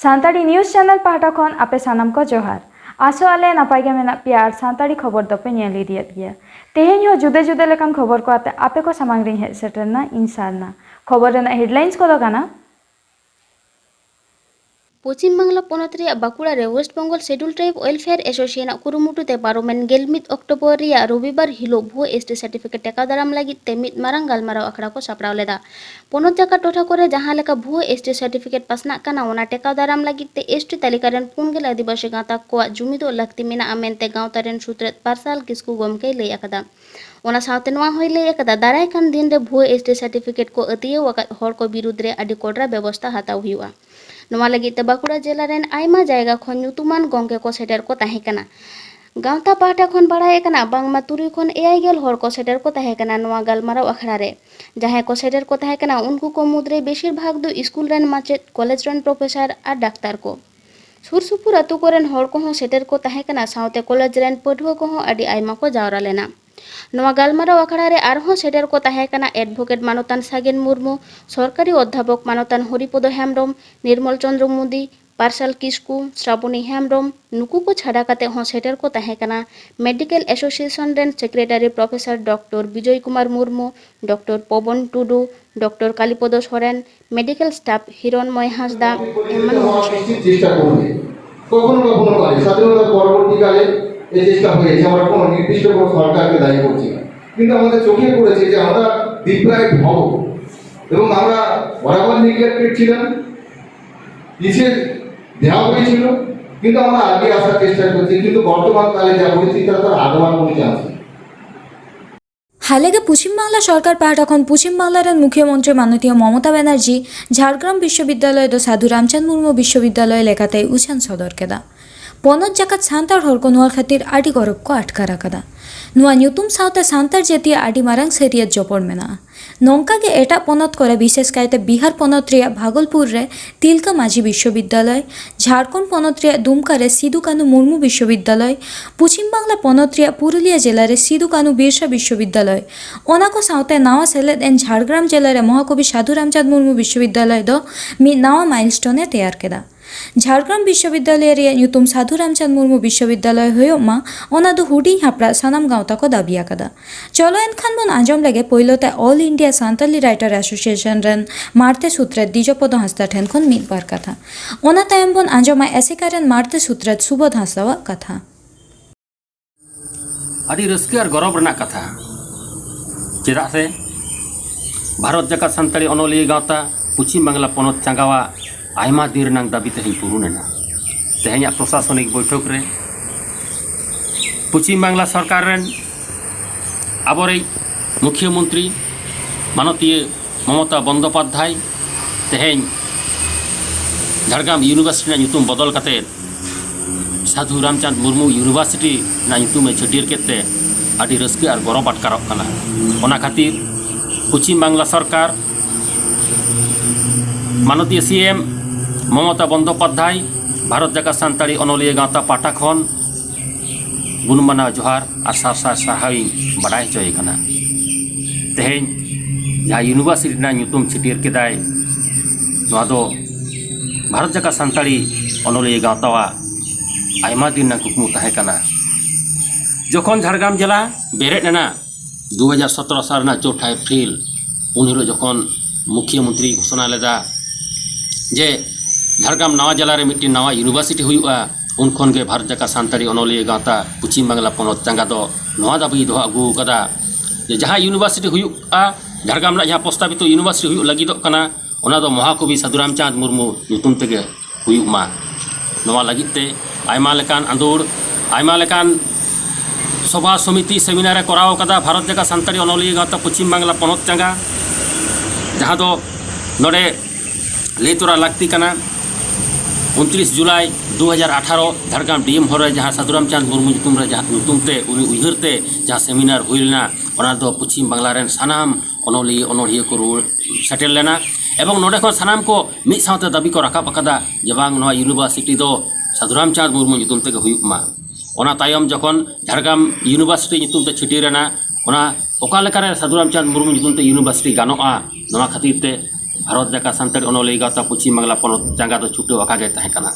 सानताड़ी news channel पाहटा खन आपे सानाम को जोहार आसो आले नापाय गे मेना पे आर सानताड़ी खबर दोपे नेल इदियत गया तेहेन हो जुदे जुदे लेकान खबर को आते आपे को सामांग रिंग हे सेटरना इंसारना खबर रेना हेडलाइंस को दोगाना पश्चिम बांगला पनत रे बाकुड़ा रे West Bengal schedule tribe welfare association कुरुमुटुते पारोमेन गेलमित अक्टोबर रे रविवार हिलो भुआ एसटी सर्टिफिकेट टेका दाराम लगी ते मित मारांग गालमाराव आखड़ा को सापड़ाव लेदा पनत जाका टोठा करे जहां लेका भुआ एसटी सर्टिफिकेट पासना काना ओना टेका दाराम लगी ते एसटी तालिका रेन पुनगेल आदिवासी गाता को जुमिदो लक्ति मेना मेनते गांवता रेन सूत्रेत पारसाल किसकु गोमके लई आकदा ओना सावते नोआ होय लई आकदा दाराय कान दिन रे भुआ एसटी सर्टिफिकेट को अतिये वकात हर को विरुद्ध रे आदि कोडरा व्यवस्था हताव हुआ नोआ लगी ते बाकुड़ा जिला रेन आयमा जायगा खन ᱧᱩᱛᱩᱢᱟᱱ ᱜᱚᱝᱠᱮ ᱠᱚ ᱥᱮᱴᱮᱨ ᱠᱚ ᱛᱟᱦᱮᱸ ᱠᱟᱱᱟ गांवता पाहटा खन बाड़ाय कना बांगमा तुरुय खन eyagel हर को सेटर को तहे कना नोआ गालमाराव अखड़ा रे जहां को सेटर को तहे कना उनको को मुद्रे बेसिर भाग दो स्कूल रेन माचेत कॉलेज रेन प्रोफेसर आ डाक्टर को सुर सुपुर अतु कोरेन हर को हो सेटर को तहे कना सावते कॉलेज रेन पढ़ुआ को हो आदि आयमा को जावरा लेना नोआ गालमाराव अखड़ा रे आरहो सेटर को तहे कना एडवोकेट मानतान सागेन मुर्मू सरकारी अध्यापक मानतान हरिपद हेम्ब्रम निर्मल चंद्र मोदी पार्सल किस्कू श्रावणी हेम्ब्रम नुकु को छाड़ा काते हो सेटर को तहे कना मेडिकल एसोसिएशन रेन secretary professor doctor Vijay Kumar Murmu doctor Pawan Tudu doctor Kalipada Soren medical staff Hiranmay Hansda एमन চেষ্টা করবে কখনো কখনো করে স্বাধীনতার পরবর্তীকালে এই চেষ্টা হয়েছে আমরা কোনো নির্দিষ্ট কোনো সরকারকে দায়ী করছি না কিন্তু আমাদের চোখে পড়েছে যে আমরা ডিপ্রাইভড হব এবং আমরা বরাবর নেগলেক্টেড ছিলাম পিছিয়ে দেওয়া হয়েছিল কিন্তু আমরা আগে আসার চেষ্টা করছি কিন্তু বর্তমান কালে যা পরিস্থিতি তার আগমন কোনো চান্স নেই हालेगे पश्चिम बांगला सरकार पाहटा खन पश्चिम बांगलार मुख्यमंत्री माननीय ममता बनर्जी झाड़ग्राम विश्वविद्यालय दो साधु रामचंद मुर्मू विश्वविद्यालय लेखाते उछान सदर केदा पनत जाकात सांतार हर को नुआर खातिर आडी गरब को अटका रखदा नुआ ᱧᱩᱛᱩᱢ सावते सांतार जेतिया आडी मारांग सेरियत जपड़ मेना नौका के एटा पनत करे विशेष कायते बिहार पनत रे भागलपुर रे तिलका माझी विश्वविद्यालय झारखंड पनत रे दुमका रे सिदु कानू मुर्मू विश्वविद्यालय पश्चिम बांगला पनत रे पुरुलिया जिला रे सिदु कानू बिरसा विश्वविद्यालय ओना को सावते नावा सेलेद एन झाड़ग्राम जिला रे महाकवि साधु रामचंद मुर्मू विश्वविद्यालय दो मी नावा माइलस्टोने तैयार केदा झाड़ग्राम विश्वविद्यालय रे ᱧᱩᱛᱩᱢ साधु रामचंद मुर्मू विश्वविद्यालय होयोमा ओना दो हुडिंग हापड़ा सानाम गांवता को दाबिया कदा चलो एनखान बन आंजम लगे पहिलोते all India Santali writer association रेन मारते सूत्रे दिजपद हांसदा ठेन खन मिद बार कथा ओना तायम बन आंजमा एसेकारेन मारते सूत्रे सुबोध हांसदावा कथा आदि रस्के और गौरव रना कथा चेदा से भारत जाकात सान्ताली अनोलिया गांवता पश्चिम बांगला पनत चांगावा आयमा दिन रनांग दाबी तेहें पूरणेना तेहें प्रशासनिक बैठक रे पश्चिम बांगला सरकार रेन आबरे मुख्यमंत्री माननीय ममता बंदोपाध्याय तेहें झाड़ग्राम यूनिवर्सिटी ᱧᱩᱛᱩᱢ बदल काते साधु रामचंद मुर्मू यूनिवर्सिटी ᱧᱩᱛᱩᱢ छटियर केते आदि रस्के और गौरव आटकारक कना ओना खातिर पश्चिम बांगला सरकार माननीय सीएम ममता बंदोपाध्याय भारत जाकात सान्ताली अनोलिया गांवता पाटा खन गुणमाना जोहार और सार सार सारहावी बाडाय हचोय कना तेहें जहाँ यूनिवर्सिटी ᱧᱩᱛᱩᱢ छटियर केदाय नोआ दो भारत जाकात सान्ताली अनोलिया गांवतावा आयमा दिन कुकमु ताहें कना जखन झाड़ग्राम जिला बेरेद लेना 2017 साल 4 एप्रिल उन हिलो जखन मुख्यमंत्री घोषणा लेदा जे झाड़ग्राम नवा जिला रे मिट्टी नवा यूनिवर्सिटी हुआ उन खन के भारत जाकात सान्ताली अनोलिया गांवता पश्चिम बांगला पनत चांगा दो नवा दाबी दो आगू कदा जे जहाँ यूनिवर्सिटी हुआ झाड़ग्राम जहाँ प्रस्तावित यूनिवर्सिटी हुई लगिदो कना ओना दो महाकवि साधु रामचंद मुर्मू ᱧᱩᱛᱩᱢ तेगे हुआ नवा लगिते आयमा लेकान आंदोड़ आयमा लेकान सभा समिति सेमिनार कराव कदा भारत जाकात सान्ताली अनोलिया गांवता पश्चिम बांगला पनत चांगा जहाँ दो नोडे ले तोरा लगती कना 29 जुलाई 2018 झाड़ग्राम डीएम हर जहाँ साधु रामचंद मुर्मू ᱧᱩᱛᱩᱢते उनी उयहरते जहाँ सेमिनार हुईना पश्चिम बांगला रेन सानाम अनोलिया अनोढ़िया को सेटेल लेना एवं नोडे खन सानाम को मिद सावते दाबी को राकाब अकादा जे बांग नोआ यूनिवर्सिटी दो साधु रामचंद मुर्मू ᱧᱩᱛᱩᱢते हुईमा ओना तायम जखन झाड़ग्राम यूनिवर्सिटी ᱧᱩᱛᱩᱢते छटियरना ओना ओका लेकारे साधु रामचंद मुर्मू नितुमते यूनिवर्सिटी गानोआ नवा खातिर ते भारत जाका सान्ताड़ी अनोलिया गावता पश्चिम बांगला पोनोत जांगा दो छुट्टी आकागे तहें कना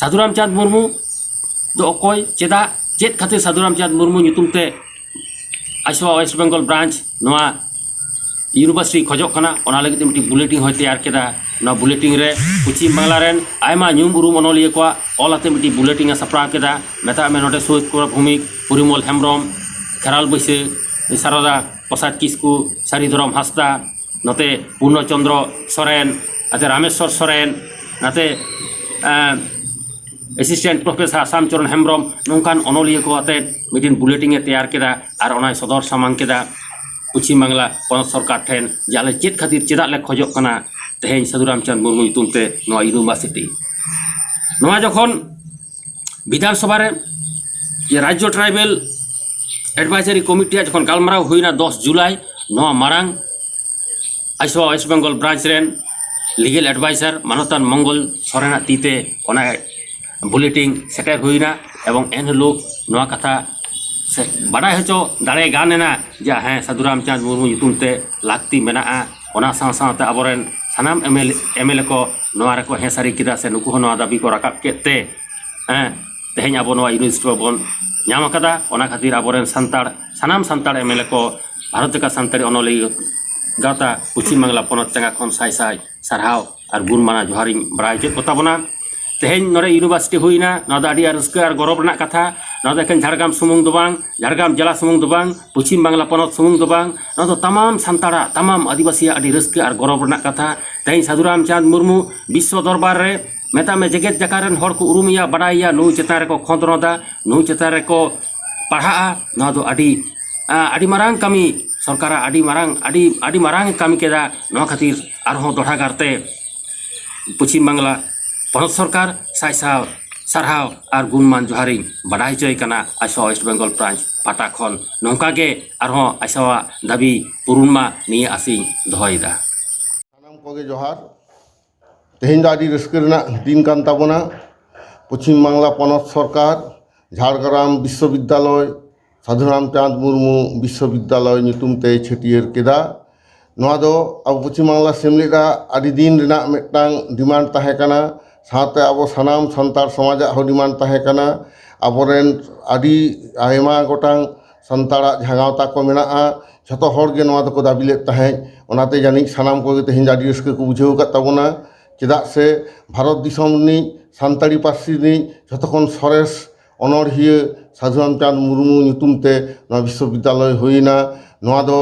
साधु रामचंद मुर्मू जो अकोय चेदा चेद खातिर साधु रामचंद मुर्मू नितुमते आइसवा वेस्ट बेंगल ब्रांच नवा यूनिवर्सिटी खोजोग कना ओना लगित मिट्टी बुलेटिन होय तैयार केदा ना बुलेटिन रे पश्चिम बांगला रेन आयमा न्यूम उरुम अनोलिया को ऑलाते मिट्टी बुलेटिन सप्रा केदा मेता में नोटे सोहित कुमार भूमिक परिमल हेम्ब्रम खेराल बैसे सारदा प्रसाद किस्कू सारिधरम हासदा नते पूर्णचंद्र सोरेन नाते रामेश्वर सोरेन नाते एसिस्टेंट प्रोफेसर शामचरण हेम्ब्रम नौकान अनोलिया को आते मिटिन बुलेटिन तैयार केदा और ओना सदर सामान केदा पश्चिम बांगला पनत सरकार ठेन जे आले चेद खातिर चेदा ले खोजोग कना तेहें साधु रामचंद मुर्मू ᱧᱩᱛᱩᱢᱛᱮ नवा यूनिवर्सिटी नवा जखन विधानसभा रे ये राज्य ट्राइबल एडवाइजरी कमिटी जखन गालमाराव हुईना 10 जुलाई नवा मारांग आइसवा वेस्ट बेंगल ब्रांच रेन लीगल एडवाइजर मानवतान मंगल सोरेना तीते ओना बुलेटिन सेटर हुईना एवं एन लोग नवा कथा से बाडाय हचो दाड़े गानेना जा हाँ साधु रामचंद मुर्मू ᱧᱩᱛᱩᱢᱛᱮ लाक्ति मेनाआ ओना साथ आबोरेन सानाम एमएलए को नवा रेको हें सारी किदा से नुकु नवा दाबी को राकाब केते तेहें अब नवा यूनिवर्सिटी बन नाम कदा ओना खातिर आबोरेन संताड़ सानाम संताड़ एमएलए को भारत जाका सान्ताड़ी अनोलिया गावता पश्चिम बांगला पोनत चंगा खन साय साय सारहाव और गुण माना जोहारिं बड़ाय चेद को ताबोना तेहें नोरे यूनिवर्सिटी हुईना नवा आडी रस्का और गौरव रना कथा नवा एखेन झारग्राम सुमुंग दो बांग झारग्राम जिला सुमुंग दो बांग पश्चिम बांगला पोनत सुमुंग दो बांग नवा तमाम सान्ताड़ा तमाम आदिवासी आडी रस्का और गौरव रना कथा तेहें साधु रामचंद मुर्मू विश्व दरबार रे मेता में जगत जकारन हर को उरुमिया बड़ाइया नु चेतान रे को खोंदरोदा नु चेतान रे को पढ़ा नवा दो आडी मारांग कमी सरकार आडी मारांग कमी केदा नवा खातिर आरहों दोढ़ा गारते पश्चिम बांगला पोनत सरकार साय सारहाव और गुणमान जोहारिं बड़ाई चय कना आइसवा वेस्ट बेंगल ब्रांच पाटा खन नौकागे आरहों आइसवा दाबी पुरुनमा निये आसिं दोहयदा सानाम कोगे जोहार तेहें आडी रस्का रेनाग दिन कान ताबोना पश्चिम बांगला पोनत सरकार झाड़ग्राम विश्वविद्यालय साधु रामचंद मुर्मू विश्वविद्यालय ᱧᱩᱛᱩᱢᱛᱮ छेटियर केदा नवा दो अब पश्चिम बांगला सेमलेदा आडी दिन रेनाग मिदटांग डिमांड ताहें कना साथे आबो सानाम सान्ताड़ समाजा हो डिमांड ताहें कना आबोरेन आडी आयमा गोटांग सान्ताड़ा झागावता को मेनाआ झतो हरगे नवा दको दाबी लेद ताहें ओनाते जानिज सानाम कोगे तेहें आडी रस्का को बुझाव काद ताबोना चेदाग से भारत दिसम नि सान्ताड़ी पार्सी नि झतोखन सरेस अनड़हिया साधु रामचंद मुर्मू ᱧᱩᱛᱩᱢᱛᱮ नवा विश्वविद्यालय हुईना नवा दो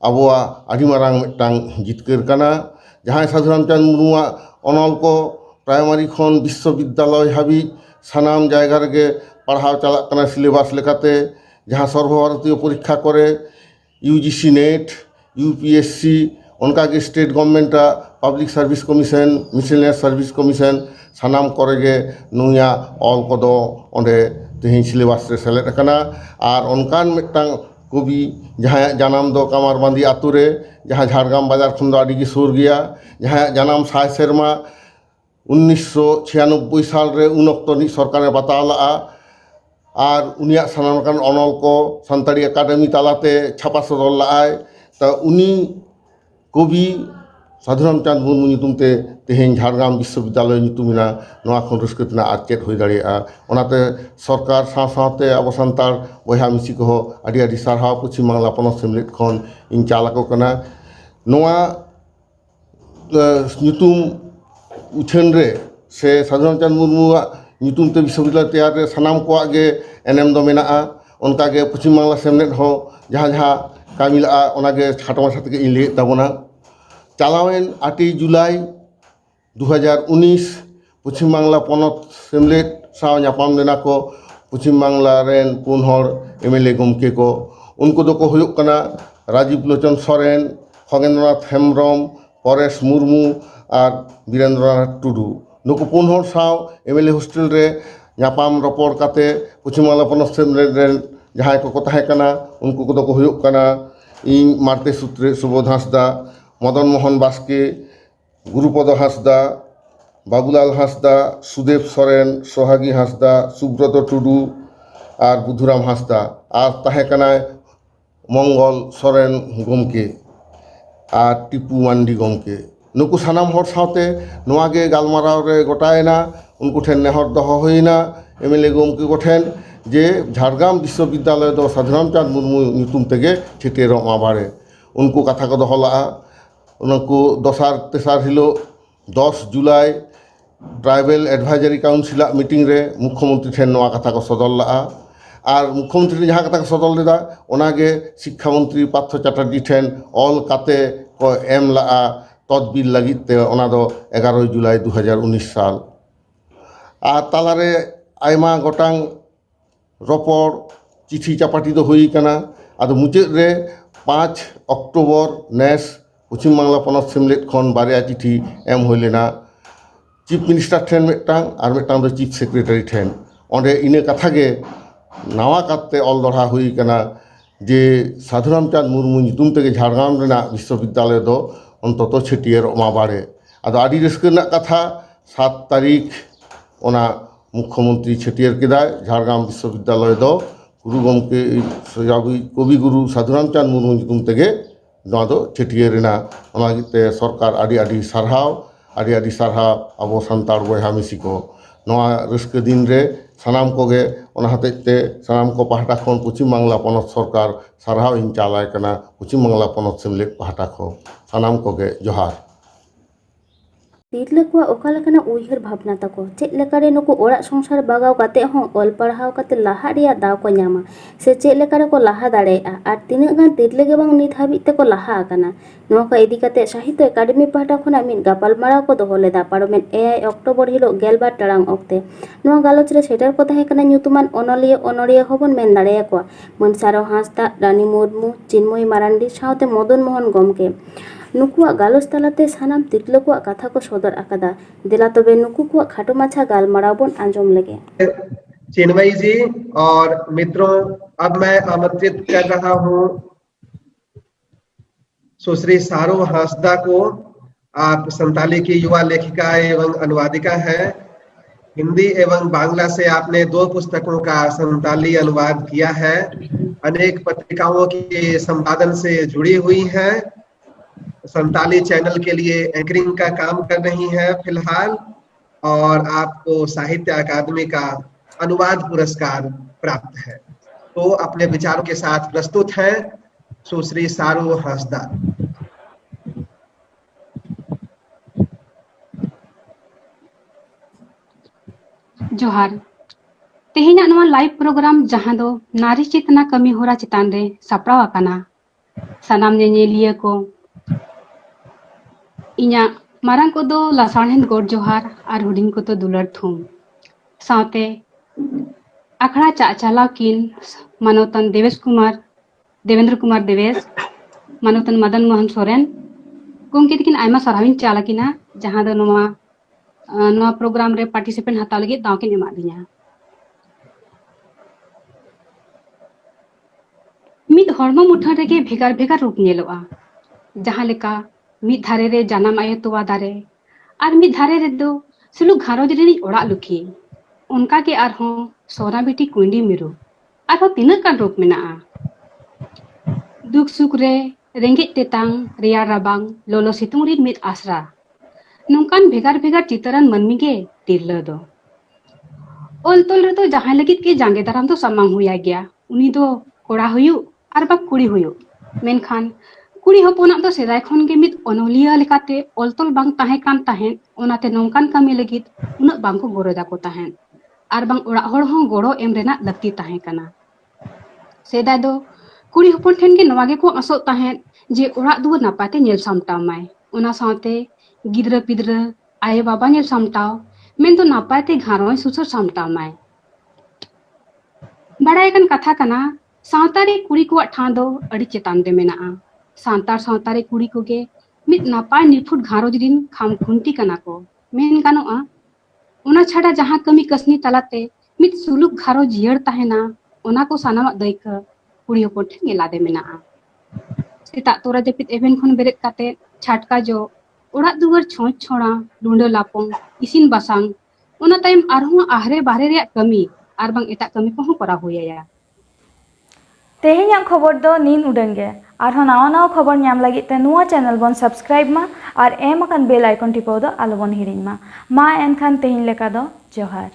आबोआ आडी मारांग मिदटांग जितकार कना जहां साधु रामचंद मुर्मुआ अनल को प्राइमारी खन विश्वविद्यालय हाबी सानाम जायगा रेगे पढ़ाव चलाग कना सिलेबास लेकाते जहां सर्वभारतीय परीक्षा करे यूजीसी नेट यूपीएससी उनका state government public service commission miscellaneous service commission सानाम करेगे नुया ऑल को ओंडे तेहें सिलेबास रे सेलेद कना और उनकान मिदटांग कवि जहां जानाम दो कामारबांदी आतु रे जहां झाड़ग्राम बाजार खन दो आडी सुर गया जहां जानाम 100 सेरमा 1996 साल रे उन अक्तो नि सरकार बाताव लगा और उनिया सानामकान अनल को सान्ताड़ी एकाडेमी तालाते छापा सदर लआय तो उनी कवि साधु रामचंद मुर्मू ᱧᱩᱛᱩᱢᱛᱮ तेहें झाड़ग्राम विश्वविद्यालय ᱧᱩᱛᱩᱢᱮᱱᱟ नवा खन रस्का तेना आर चेद हुई दाड़ेया ओनाते सरकार साथे अब सान्ताड़ बया मिसी को आडी आडी सारहाव पश्चिम बांगला पोनत सेमलेद खन इन चालाको कना नवा ᱧᱩᱛᱩᱢ उछान रे से साधु रामचंद मुर्मुआ ᱧᱩᱛᱩᱢᱛᱮ विश्वविद्यालय तैयार रे सानाम कोआ गे एनएम दो मेनाआ उनकागे पश्चिम बांगला सेमलेद हो जहां जहां कामी लआ ओनागे खाटोमाछा तेगे इन लैद ताबोना चालावेन 8 जुलाई 2019 पश्चिम बांगला पोनत सेमलेद साव ᱧᱟᱯᱟᱢ लेना को पश्चिम बांगला रेन 4 हर एमएलए गमके को उनको दो को हुयुग कना राजीव लोचन सोरेन खगेंद्रनाथ हेम्ब्रम परेश मुर्मू और वीरेंद्रनाथ टुडू नुकु 4 हर साव एमएलए हॉस्टेल रे ᱧᱟᱯᱟᱢ रपड़ काते पश्चिम बांगला पोनत सेमलेद रेन जहां को ताहें कना उनको को दो को हुयुग कना इन मारते सूत्रे सुबोध हांसदा मदन मोहन बास्के गुरुपद हांसदा बाबुलाल हांसदा सुदेव सोरेन सोहागी हांसदा सुब्रत टुडू और बुधुराम हांसदा और ताहें कनाय मंगल सोरेन गमके और टिपू मांडी गमके नुकु सानाम हर साथे नोआ गे गालमाराव रे गोटायना उनको ठेन नेहर दहो हुईना एमएलए गमके को ठेन जे झाड़ग्राम विश्वविद्यालय दो साधु रामचंद्र मुर्मू ᱧᱩᱛᱩᱢ ᱛᱮᱜᱮ ᱪᱷᱤᱴᱮᱨᱚᱜ ᱢᱟ ᱵᱟᱲᱮ उनको कथा को दहो लगा उनको दसार तेसार हिलो 10 जुलाई ट्राइबल एडवाइजरी काउंसिल मीटिंग रे मुख्यमंत्री ठेन नोआ कथा को सदर लगा और मुख्यमंत्री जहाँ कथा को सदर लेदा ओनागे शिक्षा मंत्री पार्थ चैटार्जी ठेन ऑल काते को एम लगा तदबिर लगित ते ओना दो 11 जुलाई 2019 साल और तालारे आयमा गोटांग रपड़ चिठी चापाटी दो हुई कना आदो मुचाद रे 5 अक्टोबर नेस पश्चिम बांगला पनत सेमलेट खन बारिया चिठी एम हुई लेना चीफ मिनिस्टर ठेन मिटांग और मिटांग दो चीफ सेक्रेटरी ठेन ओंडे इने कथा गे नावा काते ऑल दोढ़ा हुई कना जे साधु रामचंद्र मुर्मू ᱧᱩᱛᱩᱢ तेगे झाड़ग्राम रेना विश्वविद्यालय दो अंतत छिटियर मा बाड़े आदो आदि रस्क रेना कथा 7 तारीख ओना मुख्यमंत्री छिटियर केदाय झाड़ग्राम विश्वविद्यालय दो गुरु गमके कवि गुरु साधु रामचंद्र मुर्मू ᱧᱩᱛᱩᱢ तेगे नोआ दो छिटियर रेना ओना गिते सरकार आदि आदि सारहाव अब सानतार बयहा मिसी को नोआ रस्क दिन रे सानाम कोगे ओना हतेते सानाम को पाहटा खन पश्चिम बांगला पनत सरकार सारहाव इन चालाय कना पश्चिम बांगला पनत सेमलेट पाहटा खो सानाम कोगे जोहार ᱛᱤᱨᱞᱟᱹ ᱠᱚᱣᱟᱜ ᱚᱠᱟ ᱞᱮᱠᱟᱱᱟᱜ ᱩᱭᱦᱟᱹᱨ ᱵᱷᱟᱵᱽᱱᱟ ᱛᱟᱠᱚ ᱪᱮᱫ ᱞᱮᱠᱟᱨᱮ ᱱᱩᱠᱩ ᱚᱲᱟᱜ ᱥᱚᱝᱥᱟᱨ ᱵᱟᱜᱟᱣ ᱠᱟᱛᱮ ᱦᱚᱸ ᱚᱞ ᱯᱟᱲᱦᱟᱣ ᱠᱟᱛᱮ ᱞᱟᱦᱟᱜ ᱨᱮᱭᱟᱜ ᱫᱟᱣ ᱠᱚ ᱧᱟᱢᱟ ᱥᱮ ᱪᱮᱫ ᱞᱮᱠᱟᱨᱮ ᱠᱚ ᱞᱟᱦᱟ ᱫᱟᱲᱮᱭᱟᱜᱼᱟ ᱟᱨ ᱛᱤᱱᱟᱹᱜ ᱜᱟᱱ ᱛᱤᱨᱞᱟᱹ ᱜᱮ ᱵᱟᱝ ᱱᱤᱛ ᱦᱟᱹᱵᱤᱡ ᱛᱮᱠᱚ ᱞᱟᱦᱟ ᱟᱠᱟᱱᱟ ᱱᱚᱣᱟ ᱠᱚ ᱤᱫᱤ ᱠᱟᱛᱮ ᱥᱟᱦᱤᱛᱛᱚ ᱮᱠᱟᱰᱮᱢᱤ ᱯᱟᱦᱴᱟ ᱠᱷᱚᱱᱟᱜ ᱢᱤᱫ ᱜᱟᱯᱟᱞᱢᱟᱨᱟᱣ ᱠᱚ ᱫᱚᱦᱚ ᱞᱮᱫᱟ ᱯᱟᱨᱚᱢᱮᱱ 9 ᱚᱠᱴᱳᱵᱚᱨ ᱦᱤᱞᱳᱜ 12 ᱴᱟᱲᱟᱝ ᱚᱠᱛᱮ ᱱᱚᱣᱟ ᱜᱟᱞᱚᱪ ᱨᱮ ᱥᱮᱴᱮᱨ ᱠᱚ ᱛᱟᱦᱮᱸ ᱠᱟᱱᱟ ᱧᱩᱛᱩᱢᱟᱱ ᱚᱱᱚᱞᱤᱭᱟᱹ ᱦᱚᱸᱵᱚᱱ ᱢᱮᱱ ᱫᱟᱲᱮᱭᱟᱠᱚᱣᱟ ᱢᱟᱹᱱ ᱥᱟᱨᱚ ᱦᱟᱸᱥᱫᱟ ᱨᱟᱱᱤ ᱢᱩᱨᱢᱩ ᱪᱤᱱᱢᱚᱭ ᱢᱟᱨᱟᱱᱰᱤ ᱥᱟᱶᱛᱮ ᱢᱚᱫᱚᱱ ᱢᱳहन गमके नुकुआ गालोच तालाते सानाम तिरला को कथा को सदर आकादा दिला तबे नुकु को खाटो माछा गालमाराव बोन आंजम लगे चिन्मयी जी और मित्रों अब मैं आमंत्रित कर रहा हूं सुश्री सारो हांसदा को। आप संताली की युवा लेखिका एवं अनुवादिका हैं। हिंदी एवं बांग्ला से आपने 2 पुस्तकों का संताली अनुवाद किया है। अनेक पत्रिकाओं के संपादन से जुड़ी हुई हैं। संताली चैनल के लिए एंकरिंग का काम कर रही हैं फिलहाल और आपको साहित्य अकादमी का अनुवाद पुरस्कार प्राप्त है। तो अपने विचारों के साथ प्रस्तुत हैं सुश्री सारो हांसदा। जोहार तेहेना नवा लाइव प्रोग्राम जहां दो नारी चेतना कमी होरा चितान रे सापड़ाव आकाना सानाम नेनेलिया को इना मारंग को दो लासाणेन गोड जोहार और हुडिंग को तो दुलर थूम साथे अखड़ा चाचाला किन मानवतन देवेंद्र कुमार देवेश मानवतन मदन मोहन सोरेन गोमके तकिन आयमा सराविन चाला किना जहां दो नवा प्रोग्राम रे पार्टिसिपेंट हता लगे दाव के एमा दिया मिद हर्म मुठा रे भेगार भेगार रूप नेलोआ जहां लेका मिद धारे रे जानाम आयो तोवा दारे और मिद धारे रे दो सुलु घारोज रे ओड़ा लुखी उनका के आरहों सोना बेटी कुंडी मिरु आरहों तिना कान रूप मेना दुख सुख रे रेंगे तेतांग रिया राबांग लोलो सितुंग री मिद आसरा नौकान भेगार भेगार चितरन मनमी के तिरला दो ओल तोल रे तो जहां लगित के जांगे दाराम तो समांग हुया गया उनी दो कोड़ा हुयु आर बा कुड़ी हुयु मेनखान कुड़ी हपना तो सेदाय खन के मिद अनोलिया लेकाते ओलतोल बांग ताहे कान ताहेन ओनाते नौकान कामी लगित उना बांग को गोरो जाको ताहेन आर बांग ओड़ा होड़ हों गोड़ो एम रेना लगती ताहे कना सेदाय दो कुड़ी हपन ठेन के नवागे को असो ताहेन जे ओड़ा दुवर नापाते नेल सामटाव माय ओना साथे गिद्रा पिद्रा आए बाबा नेल सामटाव मेन तो नापाते घारोय सुसर सामटाव माय बड़ाय कन कथा कना सावतारे कुड़ी को ठां दो अड़ी चेतान दे मेना सावतारे कुड़ी को के मिद नापाय निफुट घारोज दिन खाम खुंटी कना को मेन गानोआ ओना छाड़ा जहां कमी कसनी तलाते मिद सुलुक घारो जियर ताहेना ओना को सानामा दैक कुड़ी हपन ठेन गेला दे मेना सेता तोरा जपित एवेन खन बेरेत काते छाटका जो ओड़ा दुवर छोंच छोड़ा लुंडो लापोंग इसिन बासांग ओना तायम आरहों आहरे बाहरे रे कमी आर बांग एटा कमी को करा होया तेहेᱧाग खबर दो नीन उडंगे आरहों नवा नवा खबर ᱧᱟᱢ ᱞᱟᱹᱜᱤᱫ ᱛᱮ ᱱᱚᱣᱟ ᱪᱮᱱᱮᱞ ᱵᱚᱱ ᱥᱟᱵᱥᱠᱨᱟइब मा और एम अकान बेल आइकन टिपाव दो आलो बन हिड़िᱧ मा एनखान तेहेᱧ लेका दो जोहार।